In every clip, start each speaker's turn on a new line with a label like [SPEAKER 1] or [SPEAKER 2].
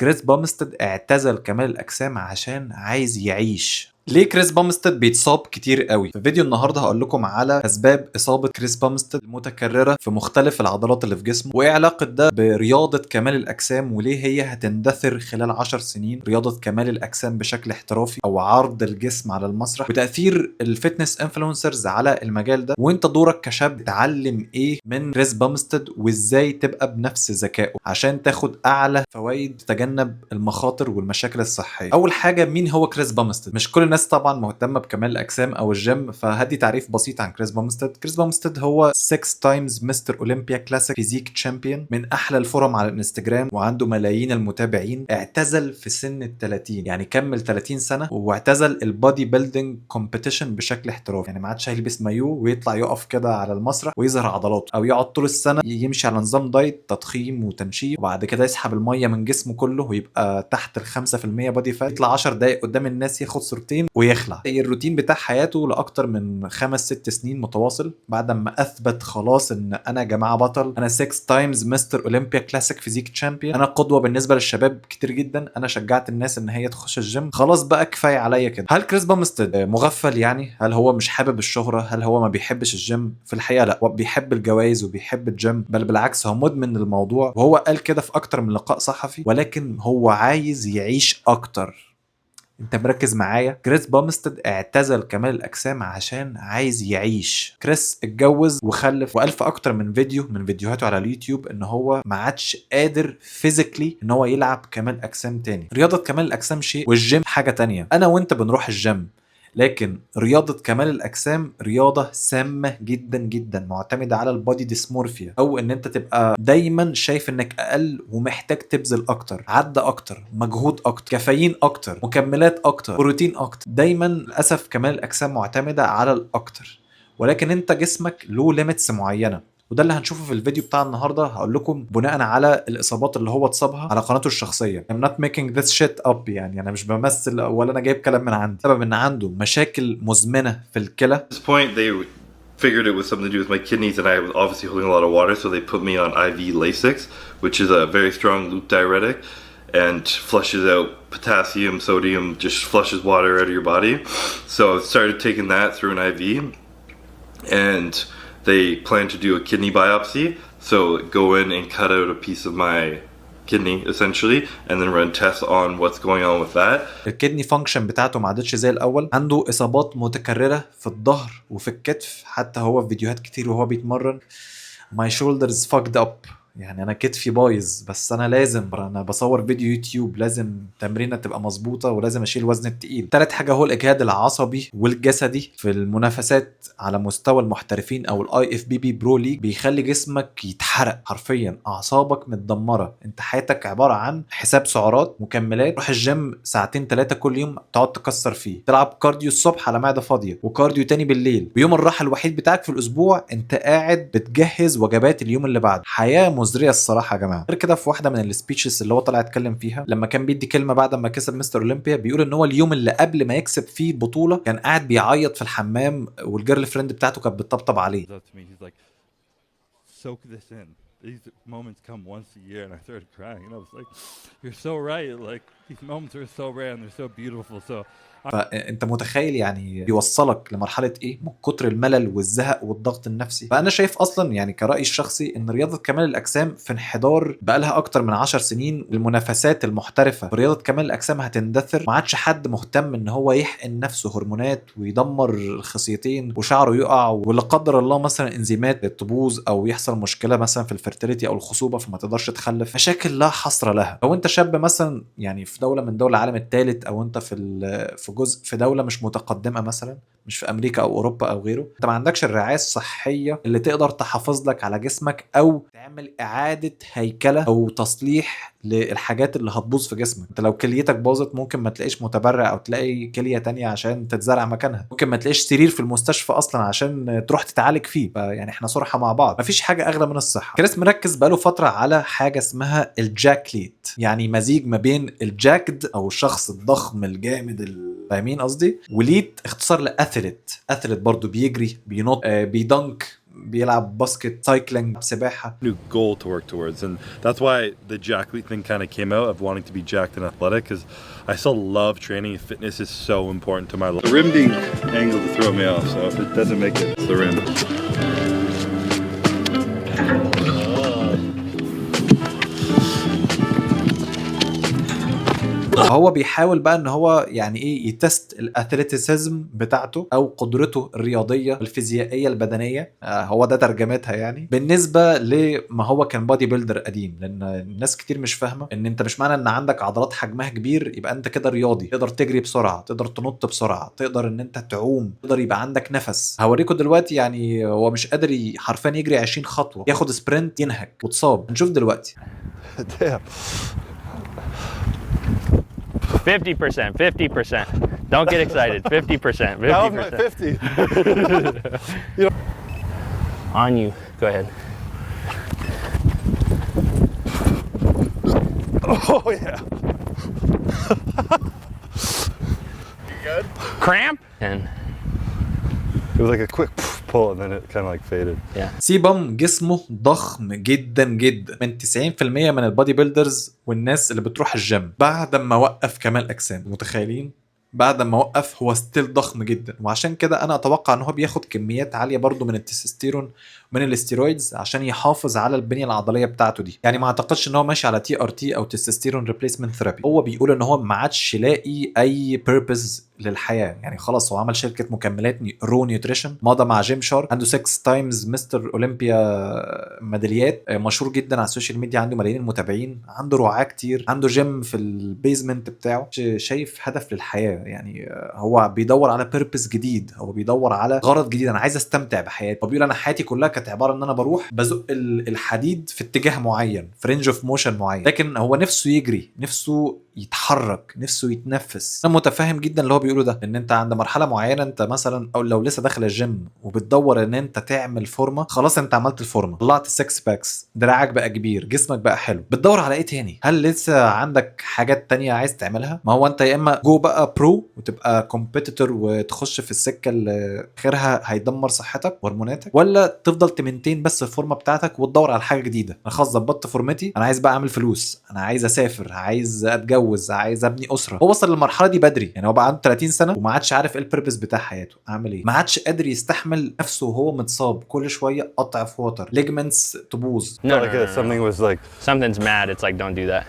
[SPEAKER 1] كريس بامستد اعتزل كمال الاجسام عشان عايز يعيش. ليه كريس بامستد بيتصاب كتير قوي؟ في فيديو النهارده هقول لكم على اسباب اصابه كريس بامستد المتكرره في مختلف العضلات اللي في جسمه، وايه علاقه ده برياضه كمال الاجسام، وليه هي هتندثر خلال 10 سنين رياضه كمال الاجسام بشكل احترافي او عرض الجسم على المسرح، وتاثير الفتنس انفلونسرز على المجال ده، وانت دورك كشاب تتعلم ايه من كريس بامستد وازاي تبقى بنفس ذكائه عشان تاخد اعلى فوائد تتجنب المخاطر والمشاكل الصحيه. اول حاجه، مين هو كريس بامستد؟ مش كل الناس طبعا مهتمه بكمال الاجسام او الجيم، فهدي تعريف بسيط عن كريس بامستد. كريس بامستد هو 6 تايمز مستر اولمبيا كلاسيك فيزيك تشامبيون، من احلى الفورم على الانستجرام وعنده ملايين المتابعين. اعتزل في سن ال 30، يعني كمل 30 سنه واعتزل البادي بيلدينج كومبيتيشن بشكل احترافي، يعني ما عادش هيلبس مايو ويطلع يقف كده على المسرح ويظهر عضلاته، او يقعد طول السنه يمشي على نظام دايت تضخيم وتنشيف وبعد كده يسحب الميه من جسمه كله ويبقى تحت ال 5% بادي فات، يطلع 10 دقائق قدام الناس ياخد صورتين ويخلع. الروتين بتاع حياته لاكتر من 5-6 سنين متواصل بعد ما اثبت خلاص ان انا يا جماعه بطل، انا 6 تايمز مستر اولمبيا كلاسيك فيزيك تشامبيون، انا قدوه بالنسبه للشباب كتير جدا، انا شجعت الناس ان هي تخش الجيم، خلاص بقى كفايه عليا كده. هل كريس بامستد مغفل يعني؟ هل هو مش حابب الشهره؟ هل هو ما بيحبش الجيم؟ في الحقيقه لا، هو بيحب الجوائز وبيحب الجيم، بل بالعكس هو مدمن الموضوع، وهو قال كده في اكتر من لقاء صحفي، ولكن هو عايز يعيش اكتر. انت مركز معايا؟ كريس بامستد اعتزل كمال الاجسام عشان عايز يعيش. كريس اتجوز وخلف، وقال في اكتر من فيديو من فيديوهاته على اليوتيوب ان هو ما عادش قادر فيزيكلي ان هو يلعب كمال اجسام تاني. رياضه كمال الاجسام شيء والجيم حاجه تانية. انا وانت بنروح الجيم، لكن رياضة كمال الأجسام رياضة سامة جدا جدا، معتمدة على البودي ديسمورفيا، أو إن أنت تبقى دايما شايف إنك أقل ومحتاج تبذل أكتر، عدة أكتر، مجهود أكتر، كافيين أكتر، مكملات أكتر، بروتين أكتر. دايما للأسف كمال الأجسام معتمدة على الأكتر، ولكن أنت جسمك له ليميتس معينة، وده اللي هنشوفه في الفيديو بتاع النهارده. هقول لكم بناء على الاصابات اللي هو اتصابها على قناته الشخصيه. I'm not making this shit up، يعني انا مش بمثل ولا انا جايب كلام من عندي. سبب ان عنده مشاكل مزمنه في الكلى.
[SPEAKER 2] At this point, they figured it was something to do with my kidneys, and I was obviously holding a lot of water, so they put me on IV Lasix, which is a very strong loop diuretic and flushes out potassium, sodium, just flushes water out of your body. So I started taking that through an IV, and they plan to do a kidney biopsy. So go in and cut out a piece of my kidney essentially, and then run tests on what's going on with that.
[SPEAKER 1] الكدني فانكشن بتاعته ما عادتش زي الاول، عنده اصابات متكرره في الظهر وفي الكتف، حتى هو في فيديوهات كتير وهو بيتمرن my shoulders fucked up، يعني انا كتفي بايظ، بس انا بصور فيديو يوتيوب، لازم تمرينه تبقى مظبوطه ولازم اشيل وزن التقيل. تالت حاجه هو الاجهاد العصبي والجسدي في المنافسات على مستوى المحترفين او الاي اف بي بي برو ليج، بيخلي جسمك يتحرق حرفيا، اعصابك متدمره، انت حياتك عباره عن حساب سعرات، مكملات، روح الجيم ساعتين 3 كل يوم تقعد تكسر فيه، تلعب كارديو الصبح على معده فاضيه وكارديو تاني بالليل، ويوم الراحه الوحيد بتاعك في الاسبوع انت قاعد بتجهز وجبات اليوم اللي بعده. حياه مزريه الصراحه يا جماعه. غير كده في واحده من السبيتشز اللي هو طلع يتكلم فيها لما كان بيدي كلمه بعد ما كسب مستر اولمبيا، بيقول ان هو اليوم اللي قبل ما يكسب فيه البطوله كان قاعد بيعيط في الحمام والجيرل فريند بتاعته كانت بتطبطب عليه.
[SPEAKER 3] Soak this in. These moments come once a year, and I started crying. And I was like, "You're so right. Like these moments are so rare and they're so beautiful." So
[SPEAKER 1] فانت متخيل يعني بيوصلك لمرحله ايه من كتر الملل والزهق والضغط النفسي. فانا شايف اصلا يعني كرأيي الشخصي ان رياضه كمال الاجسام في انحدار بقالها اكتر من 10 سنين. المنافسات المحترفه في رياضه كمال الاجسام هتندثر، ما عادش حد مهتم ان هو يحقن نفسه هرمونات ويدمر الخصيتين وشعره يقع، ولا قدر الله مثلا انزيمات تبوظ او يحصل مشكله مثلا في الفرتيليتي او الخصوبه فما تقدرش تخلف. مشاكل لا حصر لها. لو انت شاب مثلا يعني في دوله من دول العالم الثالث، او انت في جزء في دولة مش متقدمة مثلا، مش في امريكا او اوروبا او غيره، انت ما عندكش الرعاية الصحية اللي تقدر تحافظ لك على جسمك او تعمل اعادة هيكلة او تصليح للحاجات اللي هتبوظ في جسمك. انت لو كليتك باظت ممكن ما تلاقيش متبرع او تلاقي كلية تانية عشان تتزرع مكانها، ممكن ما تلاقيش سرير في المستشفى اصلا عشان تروح تتعالج فيه. يعني احنا صراحة مع بعض، مفيش حاجة اغلى من الصحة. كريس مركز بقاله فترة على حاجة اسمها الجاكليت، يعني مزيج ما بين الجاكد او الشخص الضخم الجامد فاهمين قصدي، وليت اختصار لاثليت. اثليت برضو بيجري، بينط، بيدنك، بيلعب باسكت، سايكلينج، سباحه.
[SPEAKER 4] new goal to work towards, and that's why the Jackley thing kind of came out of wanting to be jacked and athletic, because I still love training. Fitness is so important to my life.
[SPEAKER 2] The rim being angled to throw me off, so if it doesn't make it, it's the rim.
[SPEAKER 1] هو بيحاول بقى ان هو يعني ايه يتست الاثليتيسيزم بتاعته او قدرته الرياضيه الفيزيائيه البدنيه. هو ده ترجمتها يعني بالنسبه لما هو كان بادي بيلدر قديم، لان الناس كتير مش فاهمه ان انت مش معنى ان عندك عضلات حجمها كبير يبقى انت كده رياضي، تقدر تجري بسرعه، تقدر تنط بسرعه، تقدر ان انت تعوم، تقدر يبقى عندك نفس. هوريكم دلوقتي يعني هو مش قادر حرفيا يجري 20 خطوه، ياخد سبرنت ينهك وتصاب. هنشوف دلوقتي.
[SPEAKER 4] Damn.
[SPEAKER 5] 50%, 50%. Don't get excited. 50%, 50%.
[SPEAKER 4] How am I 50?
[SPEAKER 5] On you. Go ahead.
[SPEAKER 4] Oh yeah.
[SPEAKER 2] You good?
[SPEAKER 5] Cramp? And
[SPEAKER 4] It was like a quick pull, and then it kind of like faded.
[SPEAKER 1] سيبم جسمه ضخم جدا جدا، من 90% من البادي بيلدرز والناس اللي بتروح الجيم بعد ما وقف كمال اجسام. متخيلين؟ بعد ما وقف هو ستيل ضخم جدا، وعشان كده انا اتوقع ان هو بياخد كميات عاليه برضو من التستوستيرون ومن الاستيرويدز عشان يحافظ على البنيه العضليه بتاعته دي. يعني ما اعتقدش ان هو ماشي على تي ار تي او تستوستيرون ريبليسمنت ثيرابي. هو بيقول ان هو ما عادش لاقي اي بيربز للحياه، يعني خلاص هو عمل شركه مكملات رو نيوتريشن، مضى مع جيم شارك، عنده 6 تايمز مستر اولمبيا ميداليات، مشهور جدا على السوشيال ميديا، عنده ملايين المتابعين، عنده رعاة كتير، عنده جيم في البيزمنت بتاعه. شايف هدف للحياه، يعني هو بيدور على بيربز جديد، هو بيدور على غرض جديد. انا عايز استمتع بحياتي. هو بيقول انا حياتي كلها كانت عباره ان انا بروح بزق الحديد في اتجاه معين، في رينج اوف موشن معين، لكن هو نفسه يجري، نفسه يتحرك، نفسه يتنفس. انا متفاهم جدا اللي هو بيقوله ده، ان انت عند مرحله معينه انت مثلا او لو لسه داخل الجيم وبتدور ان انت تعمل فورمه، خلاص انت عملت الفورمه، طلعت السكس باكس، دراعك بقى كبير، جسمك بقى حلو، بتدور على ايه تاني؟ هل لسه عندك حاجات تانية عايز تعملها؟ ما هو انت يا اما جو بقى برو وتبقى كومبيتيتور وتخش في السكه اللي خيرها هيدمر صحتك وهرموناتك، ولا تفضل تمنتين بس الفورمه بتاعتك وتدور على حاجه جديده. انا خلاص ظبطت فورمتي، انا عايز بقى اعمل فلوس، انا عايز اسافر، عايز اتجوز، عايز ابني اسره. هو وصل للمرحله دي بدري، يعني هو بقى عنده 30 سنه وما عادش عارف ايه البيربز بتاع حياته، اعمل ايه؟ ما عادش قادر يستحمل نفسه وهو متصاب، كل شويه قطع في وتر، ليجمنتس تبوظ،
[SPEAKER 5] no,
[SPEAKER 4] Felt like something was like
[SPEAKER 5] something's mad. It's like, don't do that.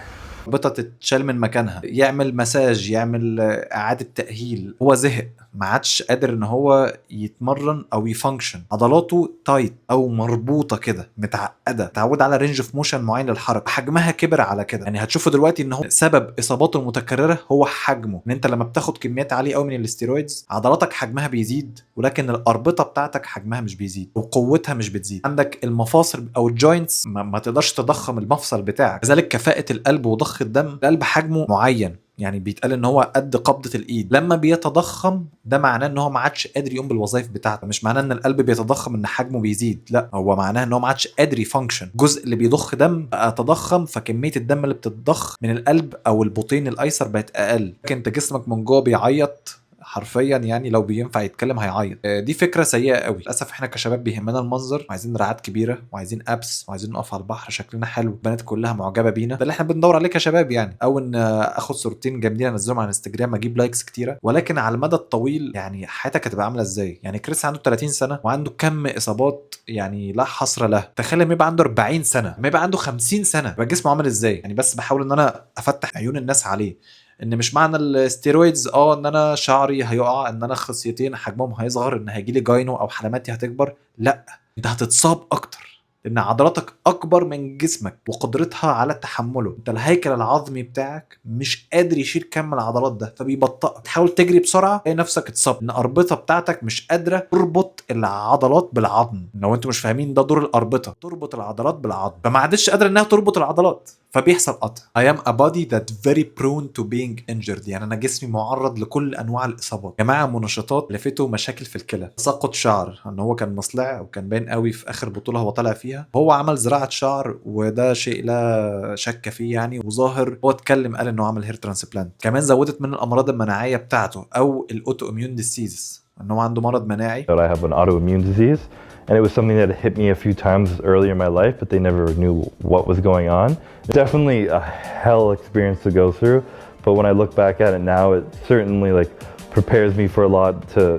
[SPEAKER 1] ربطة تتشال من مكانها، يعمل مساج، يعمل اعاده تاهيل. هو زهق، ما عادش قادر ان هو يتمرن او يفانكشن، عضلاته تايت او مربوطه كده، متعقده، تعود على رينج اوف موشن معين للحركه، حجمها كبر على كده. يعني هتشوفوا دلوقتي ان هو سبب اصاباته المتكرره هو حجمه، ان انت لما بتاخد كميات عاليه قوي من الاستيرويدز عضلاتك حجمها بيزيد، ولكن الاربطه بتاعتك حجمها مش بيزيد وقوتها مش بتزيد. عندك المفاصل او الجوينتس ما تقدرش تضخم المفصل بتاعك، كذلك كفاءه القلب وضخ الدم. القلب حجمه معين، يعني بيتقال ان هو قد قبضه الايد، لما بيتضخم ده معناه ان هو ما عادش قادر يقوم بالوظائف بتاعته. مش معناه ان القلب بيتضخم ان حجمه بيزيد، لا، هو معناه ان هو ما عادش قادر يفانكشن. الجزء اللي بيضخ دم بقى تضخم، فكميه الدم اللي بتتضخ من القلب او البطين الايسر بقت اقل، لكن انت جسمك من جوه بيعيط حرفيا، يعني لو بينفع يتكلم هيعيط. دي فكره سيئه قوي. للاسف احنا كشباب بيهمنا المنظر، وعايزين دراعات كبيره، وعايزين ابس، وعايزين نقف على البحر شكلنا حلو، البنات كلها معجبه بينا، ده اللي احنا بندور عليه كشباب يعني، او ان اخد صورتين جامدين انزلهم على الانستجرام اجيب لايكس كتيره. ولكن على المدى الطويل يعني حياتك هتبقى عامله ازاي؟ يعني كريس عنده 30 سنه وعنده كم اصابات يعني لا حصر له. تخيل لما يبقى عنده 40 سنه، لما يبقى عنده 50 سنه، يبقى جسمه عامل ازاي؟ يعني بس بحاول ان انا افتح عيون الناس عليه، ان مش معنى الستيرويدز ان انا شعري هيقع، ان انا خصيتين حجمهم هيصغر، ان هيجيلي جاينو او حلماتي هتكبر. لا، انت هتتصاب اكتر، لان عضلاتك اكبر من جسمك وقدرتها على تحمله. انت الهيكل العظمي بتاعك مش قادر يشيل كم العضلات ده، فبيبطئك. تحاول تجري بسرعه تلاقي نفسك اتصاب، ان الاربطه بتاعتك مش قادره تربط العضلات بالعظم. لو انتوا مش فاهمين ده دور الاربطه، تربط العضلات بالعظم، فما عادش قادره انها تربط العضلات، فبيحصل قطع. I am a body that very prone to being injured، يعني انا جسمي معرض لكل انواع الاصابات. جماعه منشطات لفته مشاكل في الكلى، تساقط شعر، ان هو كان مصلع وكان باين قوي في اخر بطوله هو طالع فيها، هو عمل زراعه شعر وده شيء لا شك فيه يعني، وظاهر هو اتكلم قال انه عمل هير ترانسبلانت. كمان زودت من الامراض المناعيه بتاعته او الاوتو اميون ديسيزز، ان هو عنده مرض مناعي.
[SPEAKER 6] that I have an autoimmune disease,
[SPEAKER 4] and it was something that hit me a few times earlier in my life, but they never knew what was going on. It's definitely a hell experience to go through, but when I look back at it now, it certainly like prepares me for a lot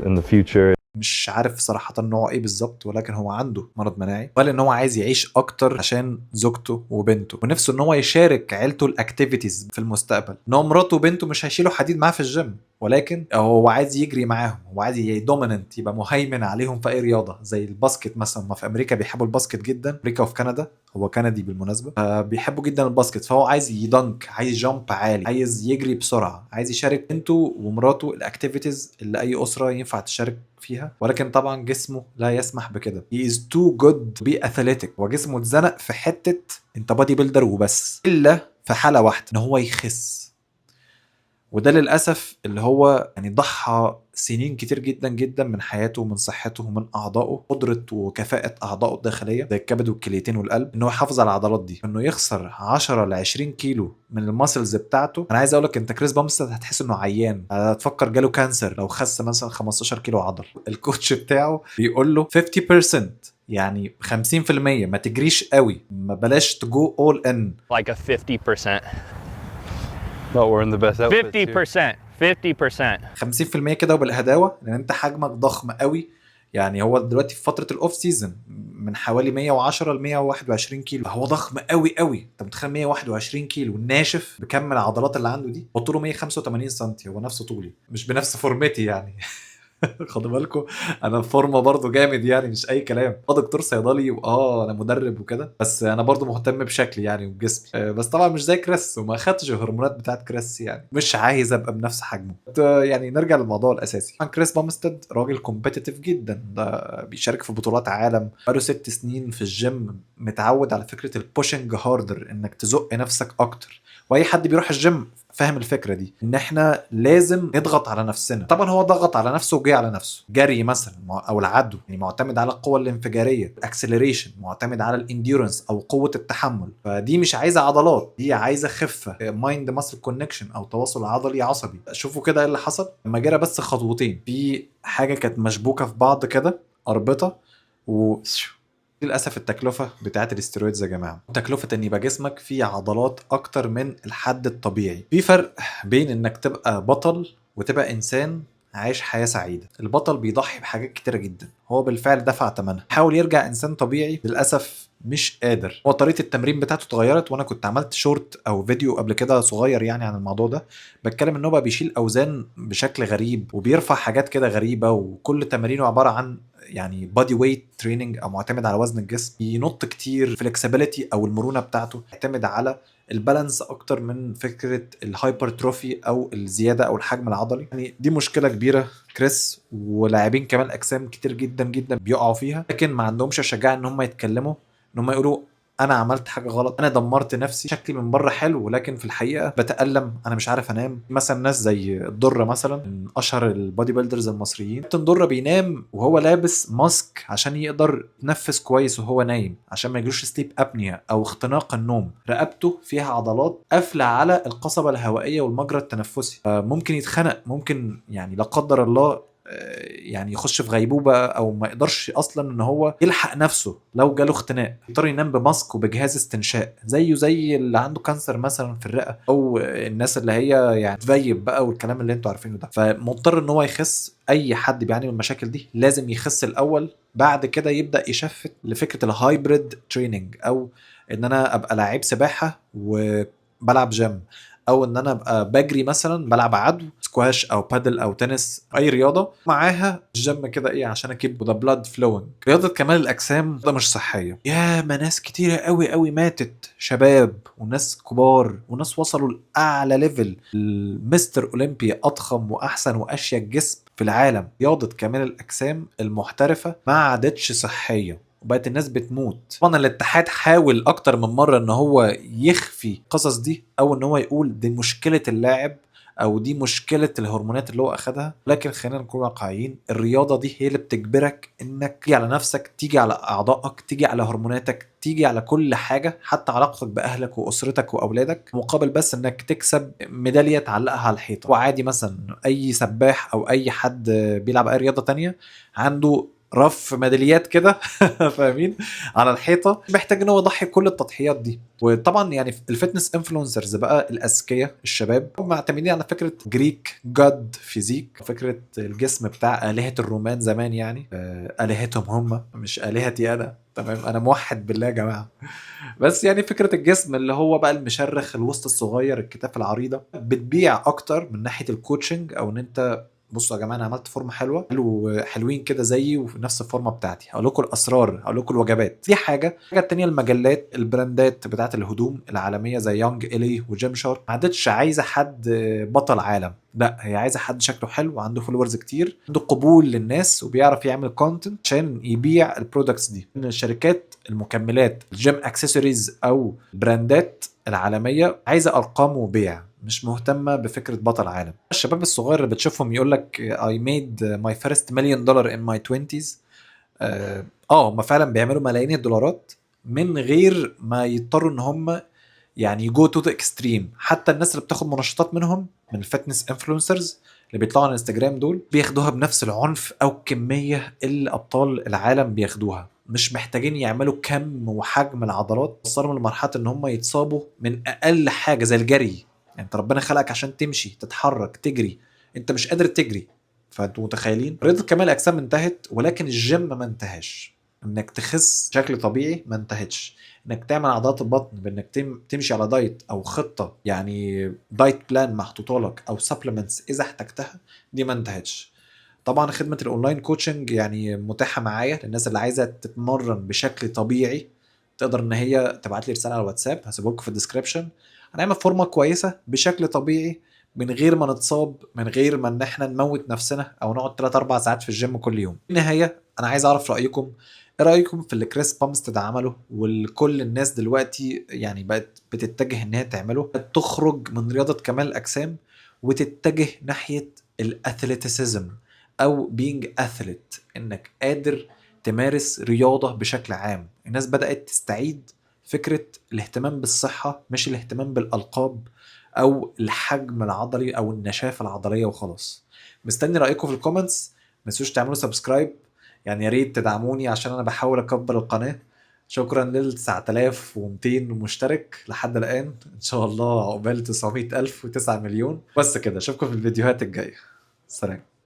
[SPEAKER 4] in the future.
[SPEAKER 1] مش عارف صراحة نوع ايه بالظبط، ولكن هو عنده مرض مناعي، وقال ان هو عايز يعيش اكتر عشان زوجته وبنته، ونفسه ان هو يشارك عيلته الاكتيفيتيز في المستقبل. ان هو مراته وبنته مش هيشيلوا حديد معاه في الجيم، ولكن هو عايز يجري معاهم، هو عايز يدوميننت، يبقى مهيمن عليهم في اي رياضه زي الباسكت مثلا. ما في امريكا بيحبوا الباسكت جدا، امريكا وفي كندا، هو كندي بالمناسبه، بيحبوا جدا الباسكت، فهو عايز يدنك، عايز جامب عالي، عايز يجري بسرعه، عايز يشارك بنته ومراته الاكتيفيتيز اللي اي اسره ينفع تشارك فيها، ولكن طبعا جسمه لا يسمح بكده. he is too good to be athletic. هو جسمه اتزنق في حته انت بادي بيلدر وبس، الا في حاله واحده، ان هو يخس. وده للأسف اللي هو يعني ضحى سنين كتير جدا جدا من حياته ومن صحته ومن أعضائه، قدرة وكفاءة أعضائه الداخلية زي الكبد والكليتين والقلب، إنه يحافظ على العضلات دي، إنه يخسر 10 ل 20 كيلو من الماسلز بتاعته. أنا عايز أقولك أنت كريس بامستد هتحس إنه عيان، هتفكر جاله كانسر لو خس مثلا 15 كيلو عضل. الكوتش بتاعه بيقول له 50%، يعني 50%، ما تجريش قوي، ما بلاش تجو all in.
[SPEAKER 5] Like a 50%.
[SPEAKER 4] Not wearing the best outfits here.
[SPEAKER 5] 50%. 50%.
[SPEAKER 1] 50% كده وبالهداوه، لان انت حجمك ضخم قوي. يعني هو دلوقتي في فتره الاوف سيزون من حوالي 110 ل 121 كيلو، هو ضخم قوي قوي. انت متخيل 121 كيلو ناشف بكم العضلات اللي عنده دي؟ وطوله 185 سم، هو نفس طولي، مش بنفس فورمتي يعني. خدوا بالكم انا الفورمه برضو جامد يعني، مش اي كلام. دكتور صيدلي انا مدرب وكده، بس انا برضو مهتم بشكلي يعني وبجسمي. بس طبعا مش زي كريس، وما خدتش الهرمونات بتاعت كريس، يعني مش عايز ابقى بنفس حجمه. يعني نرجع للموضوع الاساسي. كريس بامستد راجل كومبيتيتيف جدا، ده بيشارك في بطولات عالم، بقاله 6 سنين في الجيم، متعود على فكره البوشنج هاردر، انك تزق نفسك اكتر. واي حد بيروح الجيم فاهم الفكره دي، ان احنا لازم نضغط على نفسنا. طبعا هو ضغط على نفسه وجي على نفسه. جري مثلا او العدو يعني معتمد على القوه الانفجاريه، الاكسلريشن معتمد على الانديورنس او قوه التحمل، فدي مش عايزه عضلات، دي عايزه خفه، مايند ماسل كونكشن او تواصل عضلي عصبي. شوفوا كده ايه اللي حصل لما جرى بس خطوتين في حاجه كانت مشبوكه في بعض كده، اربطه، للاسف التكلفه بتاعت الاسترويدز يا جماعه، تكلفه ان يبقى جسمك فيه عضلات اكتر من الحد الطبيعي. في فرق بين انك تبقى بطل وتبقى انسان عايش حياه سعيده. البطل بيضحي بحاجات كتيره جدا، هو بالفعل دفع ثمنها، حاول يرجع انسان طبيعي، للاسف مش قادر. هو طريقه التمرين بتاعته اتغيرت، وانا كنت عملت شورت او فيديو قبل كده صغير يعني عن الموضوع ده، بتكلم ان هو بقى بيشيل اوزان بشكل غريب وبيرفع حاجات كده غريبه، وكل تمارينه عباره عن يعني بادي ويت تريننج او معتمد على وزن الجسم. ينط كتير، فلكسبيليتي او المرونه بتاعته يعتمد على البالانس اكتر من فكره الهايبرتروفي او الزياده او الحجم العضلي. يعني دي مشكله كبيره كريس ولاعبين كمان اجسام كتير جدا جدا بيقعوا فيها، لكن ما عندهمش الشجاعه ان هم يتكلموا، ان هم يقولوا انا عملت حاجه غلط، انا دمرت نفسي. شكلي من بره حلو ولكن في الحقيقه بتالم، انا مش عارف انام. مثلا ناس زي الدره مثلا، من اشهر البودي بيلدرز المصريين، الدره بينام وهو لابس ماسك عشان يقدر يتنفس كويس وهو نايم، عشان ما يجيلوش سليب ابنيا او اختناق النوم. رقبته فيها عضلات قافله على القصبه الهوائيه والمجرى التنفسي، ممكن يتخنق، ممكن يعني لا قدر الله يعني يخش في غيبوبه او ما يقدرش اصلا ان هو يلحق نفسه لو جاله اختناق، يضطر ينام بماسك وبجهاز استنشاق زيه زي اللي عنده كانسر مثلا في الرئه، او الناس اللي هي يعني تفيب بقى والكلام اللي انتوا عارفينه ده. فمضطر ان هو يخس. اي حد بيعاني من المشاكل دي لازم يخس الاول، بعد كده يبدا يشفت لفكره الهايبريد تريننج، او ان انا ابقى لاعب سباحه وبلعب جيم، او ان انا ابقى بجري مثلا بلعب عدو سكواش او بادل او تنس، اي رياضه معاها الجيم كده ايه عشان اكيب ذا بلاد فلوينج. رياضه كمال الاجسام ده مش صحيه. يا ما ناس كتيره قوي قوي ماتت، شباب وناس كبار وناس وصلوا لاعلى ليفل، المستر اولمبيا، اضخم واحسن واشيك جسم في العالم. رياضه كمال الاجسام المحترفه ما عادتش صحيه، وبقت الناس بتموت. طبعا الاتحاد حاول اكتر من مره ان هو يخفي القصص دي، او ان هو يقول دي مشكله اللاعب او دي مشكله الهرمونات اللي هو اخدها، لكن خلينا نكون واقعيين، الرياضه دي هي اللي بتجبرك انك تيجي على نفسك، تيجي على اعضائك، تيجي على هرموناتك، تيجي على كل حاجه، حتى علاقتك باهلك واسرتك واولادك، مقابل بس انك تكسب ميداليه تعلقها على الحيطه. وعادي مثلا اي سباح او اي حد بيلعب اي رياضه تانية عنده رف ميداليات كده فاهمين، على الحيطه، مش محتاج ان هو يضحي كل التضحيات دي. وطبعا يعني الفتنس انفلونسرز بقى الاذكياء الشباب هم معتمدين على فكره جريك جاد فيزيك، فكره الجسم بتاع الهه الرومان زمان، يعني الهتهم هم مش الهتي انا، تمام؟ انا موحد بالله يا جماعه. بس يعني فكره الجسم اللي هو بقى المشرخ، الوسط الصغير، الكتاف العريضه، بتبيع اكتر من ناحيه الكوتشنج، او ان انت بصوا يا جماعه انا عملت فورمه حلوه، حلوين كده زيي وفي نفس الفورمه بتاعتي، هقول لكم الاسرار، هقول لكم الوجبات دي. حاجه التانيه، المجلات البراندات بتاعت الهدوم العالميه زي يونج الي وجيم شارك ما عادتش عايزه حد بطل عالم، لا هي عايزه حد شكله حلو وعنده فولورز كتير، عنده قبول للناس وبيعرف يعمل كونتنت عشان يبيع البرودكتس دي. من الشركات المكملات، الجيم اكسسوارز او براندات العالميه، عايزه ارقام وبيع، مش مهتمه بفكره بطل عالم. الشباب الصغير اللي بتشوفهم يقول لك I made my first $1,000,000 in my 20s، هم فعلا بيعملوا ملايين الدولارات من غير ما يضطروا ان هم يعني جو تو ذا اكستريم. حتى الناس اللي بتاخد منشطات منهم، من الفتنس انفلونسرز اللي بيطلعوا على انستجرام دول، بياخدوها بنفس العنف او الكميه اللي ابطال العالم بياخدوها. مش محتاجين يعملوا كم وحجم العضلات وصلوا لمرحله ان هم يتصابوا من اقل حاجه زي الجري. يعني انت ربنا خلقك عشان تمشي، تتحرك، تجري، انت مش قادر تجري. فانتوا متخيلين؟ رياضه كمال الاجسام انتهت، ولكن الجيم ما انتهاش. انك تخس بشكل طبيعي ما انتهتش. انك تعمل عضلات البطن بانك تمشي على دايت او خطه، يعني دايت بلان محطوطه لك، او سبلمنتس اذا احتجتها، دي ما انتهتش. طبعا خدمه الاونلاين كوتشنج يعني متاحه معايا للناس اللي عايزه تتمرن بشكل طبيعي. تقدر ان هي تبعت لي رساله على الواتساب، هسيبه لكم في الديسكربشن. هنعمل فورمه كويسه بشكل طبيعي، من غير ما نتصاب، من غير ما ان احنا نموت نفسنا او نقعد 3 4 ساعات في الجيم كل يوم. في النهايه انا عايز اعرف رايكم. ايه رايكم في اللي كريس بامستد عمله، والكل الناس دلوقتي يعني بقت بتتجه ان هي تعمله، تخرج من رياضه كمال الاجسام وتتجه ناحيه الاثليتيسيزم، او بينج اثليت، انك قادر تمارس رياضه بشكل عام. الناس بدات تستعيد فكره الاهتمام بالصحه، مش الاهتمام بالالقاب او الحجم العضلي او النشافه العضليه وخلاص. مستني رايكم في الكومنتس. ما تنسوش تعملوا سبسكرايب، يعني يا ريت تدعموني عشان انا بحاول اكبر القناه. شكرا لل 9200 مشترك لحد الان، ان شاء الله عقبال 900,000 و9 مليون. بس كده، اشوفكم في الفيديوهات الجايه. سلام.